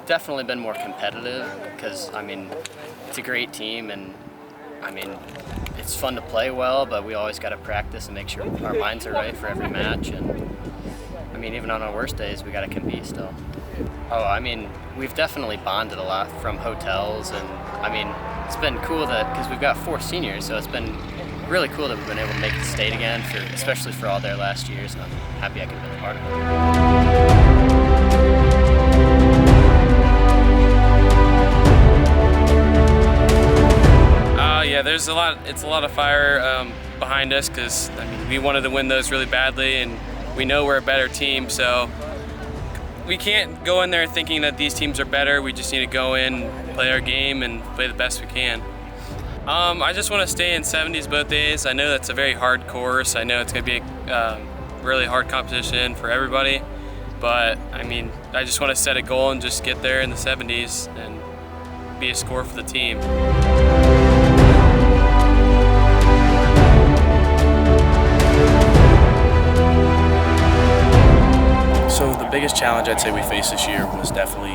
definitely been more competitive because, I mean, it's a great team and, I mean, it's fun to play well, but we always got to practice and make sure our minds are right for every match. And, I mean, even on our worst days, we got to compete still. Oh, I mean, we've definitely bonded a lot from hotels, and, I mean, it's been cool that, because we've got 4 seniors, so it's been really cool that we've been able to make the state again, especially for all their last years, and I'm happy I could be a part of it. Yeah, it's a lot of fire behind us because I mean, we wanted to win those really badly, and we know we're a better team, so we can't go in there thinking that these teams are better. We just need to go in, play our game, and play the best we can. I just want to stay in 70s both days. I know that's a very hard course. I know it's going to be a really hard competition for everybody, but I mean, I just want to set a goal and just get there in the 70s and be a score for the team. So the biggest challenge I'd say we faced this year was definitely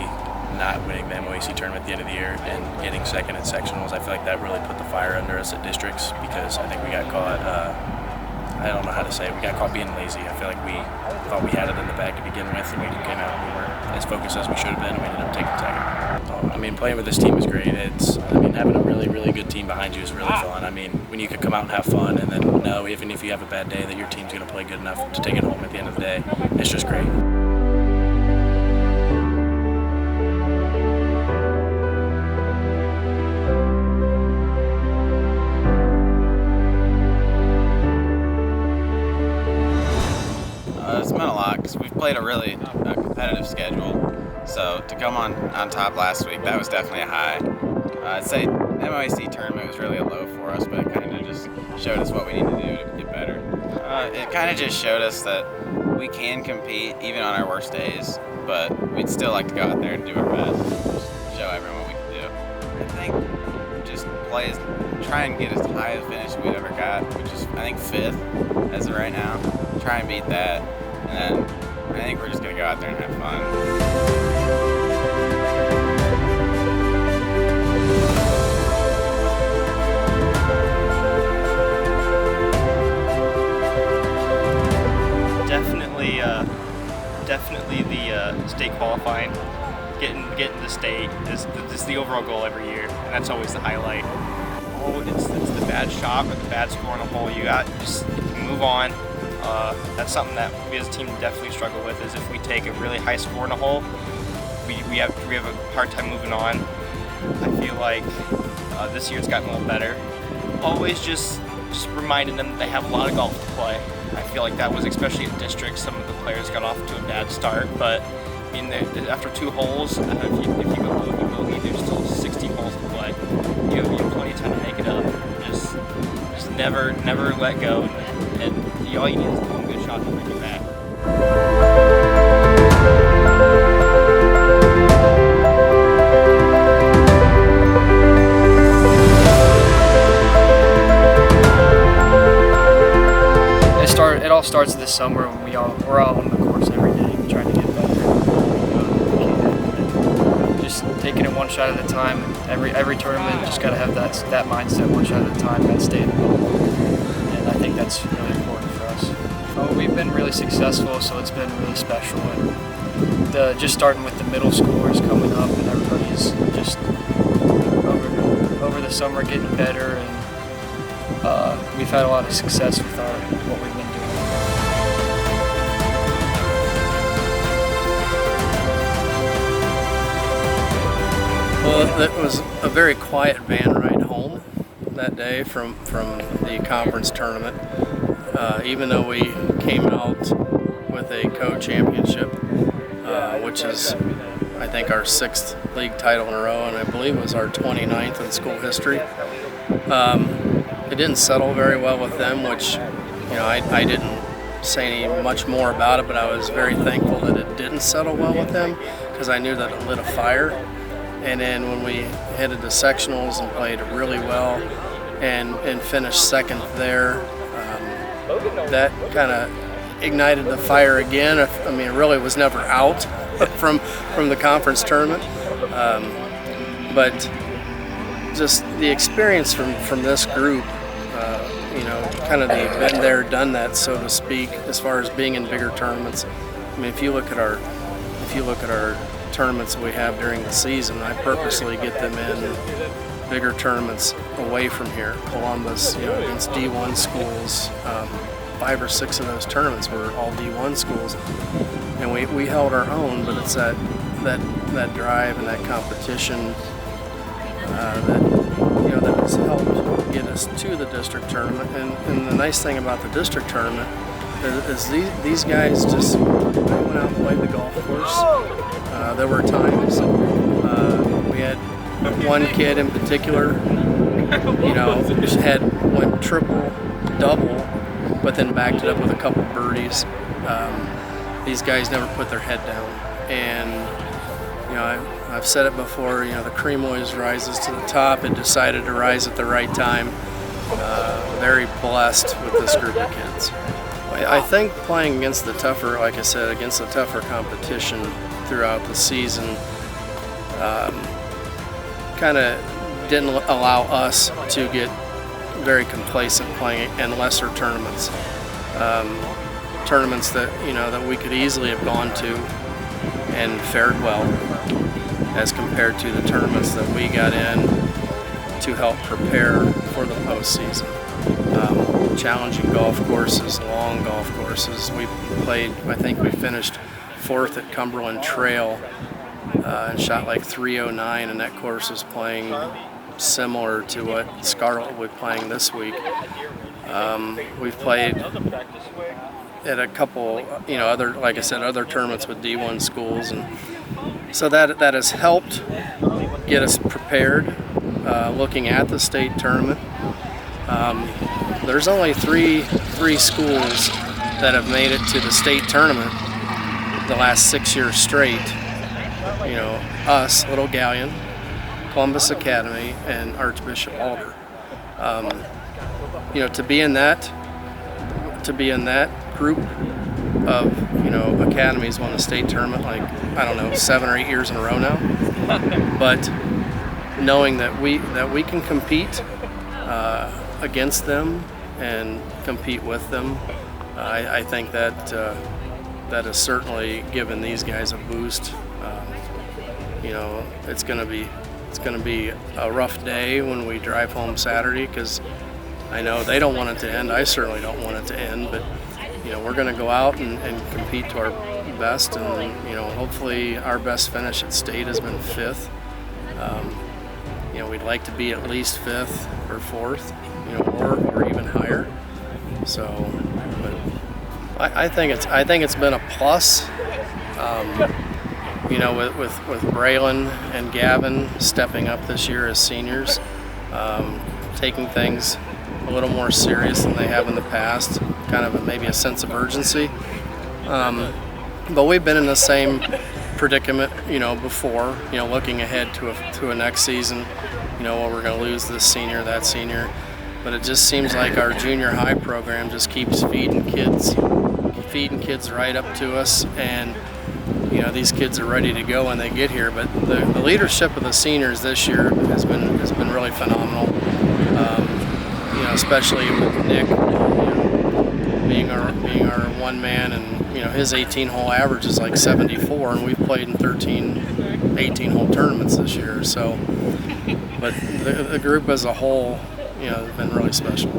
not winning the MOAC tournament at the end of the year and getting second at sectionals. I feel like that really put the fire under us at districts because I think we got caught, I don't know how to say it, we got caught being lazy. I feel like we thought we had it in the bag to begin with, and we came out and we weren't as focused as we should have been, and we ended up taking second. I mean, playing with this team is great. I mean, having a really, really good team behind you is really fun. I mean, when you could come out and have fun and then know, even if you have a bad day, that your team's going to play good enough to take it home at the end of the day, it's just great. It's meant a lot because we've played a really competitive schedule. So to come on top last week, that was definitely a high. I'd say MOAC tournament was really a low for us, but it kind of just showed us what we need to do to get better. It kind of just showed us that we can compete even on our worst days, but we'd still like to go out there and do our best and just show everyone what we can do. I think just try and get as high a finish as we've ever got, which is I think 5th as of right now. Try and beat that, and then I think we're just going to go out there and have fun. Definitely the state qualifying, getting the state is the overall goal every year, and that's always the highlight. Oh, it's the bad shot or the bad score in a hole. You just move on. That's something that we as a team definitely struggle with. Is if we take a really high score in a hole, we have a hard time moving on. I feel like this year it's gotten a little better. Always just reminding them that they have a lot of golf to play. I feel like that was especially in districts. Some of the players got off to a bad start, but I mean, after 2 holes, if you go bogey, there's still 16 holes to play. You have plenty of time to make it up. Just never let go, and all you need is one good shot to bring you back. It all starts this summer when we're out on the course every day trying to get better. Just taking it one shot at a time. Every tournament, just got to have that mindset, one shot at a time, got to stay in the ball. And I think that's really important for us. We've been really successful, so it's been really special. And just starting with the middle schoolers coming up, and everybody's just over the summer getting better, and we've had a lot of success with what we've been doing. Well, it was a very quiet van ride home that day from the conference tournament. Even though we came out with a co-championship, which is, I think, our 6th league title in a row, and I believe it was our 29th in school history. It didn't settle very well with them, which, you know, I didn't say any much more about it, but I was very thankful that it didn't settle well with them because I knew that it lit a fire. And then when we headed to sectionals and played really well and finished second there, that kind of ignited the fire again. I mean, it really was never out from the conference tournament. But just the experience from this group, you know, kind of the been there, done that, so to speak, as far as being in bigger tournaments. I mean, if you look at our tournaments we have during the season, I purposely get them in bigger tournaments away from here. Columbus, you know, against D1 schools. 5 or 6 of those tournaments were all D1 schools, and we held our own. But it's that drive and that competition that has helped get us to the district tournament. And the nice thing about the district tournament is these guys just went out and played the golf course. There were times we had one kid in particular, you know, went triple, double, but then backed it up with a couple birdies. These guys never put their head down, and you know, I've said it before. You know, the cream always rises to the top. It decided to rise at the right time. Very blessed with this group of kids. I think playing against the tougher, like I said, against the tougher competition throughout the season, kind of didn't allow us to get very complacent playing in lesser tournaments. Tournaments that, you know, that we could easily have gone to and fared well, as compared to the tournaments that we got in to help prepare for the postseason. Challenging golf courses, long golf courses. We played, I think we finished 4th at Cumberland Trail and shot like 309, and that course is playing similar to what Scarlet will be playing this week. We've played at a couple, you know, other, like I said, other tournaments with D1 schools, and so that has helped get us prepared. Looking at the state tournament, there's only three schools that have made it to the state tournament the last 6 years straight. You know, us, Little Galion, Columbus Academy, and Archbishop Alter. You know, to be in that group of, you know, academies won the state tournament like, I don't know, 7 or 8 years in a row now. But knowing that we can compete against them and compete with them, I think that has certainly given these guys a boost. You know, it's going to be a rough day when we drive home Saturday, because I know they don't want it to end. I certainly don't want it to end, but you know, we're going to go out and compete to our best, and you know, hopefully our best finish at state has been 5th. You know, we'd like to be at least 5th or 4th, you know, or even higher. So, but I think it's been a plus. You know, with Braylon and Gavin stepping up this year as seniors, taking things a little more serious than they have in the past, kind of maybe a sense of urgency. But we've been in the same predicament, you know, before, you know, looking ahead to a next season, you know, where we're going to lose this senior, that senior. But it just seems like our junior high program just keeps feeding kids right up to us, and you know, these kids are ready to go when they get here. But the leadership of the seniors this year has been really phenomenal. You know, especially with Nick, you know, being our one man, and you know, his 18-hole average is like 74, and we've played in 13 18-hole tournaments this year. So, but the group as a whole, you know, has been really special.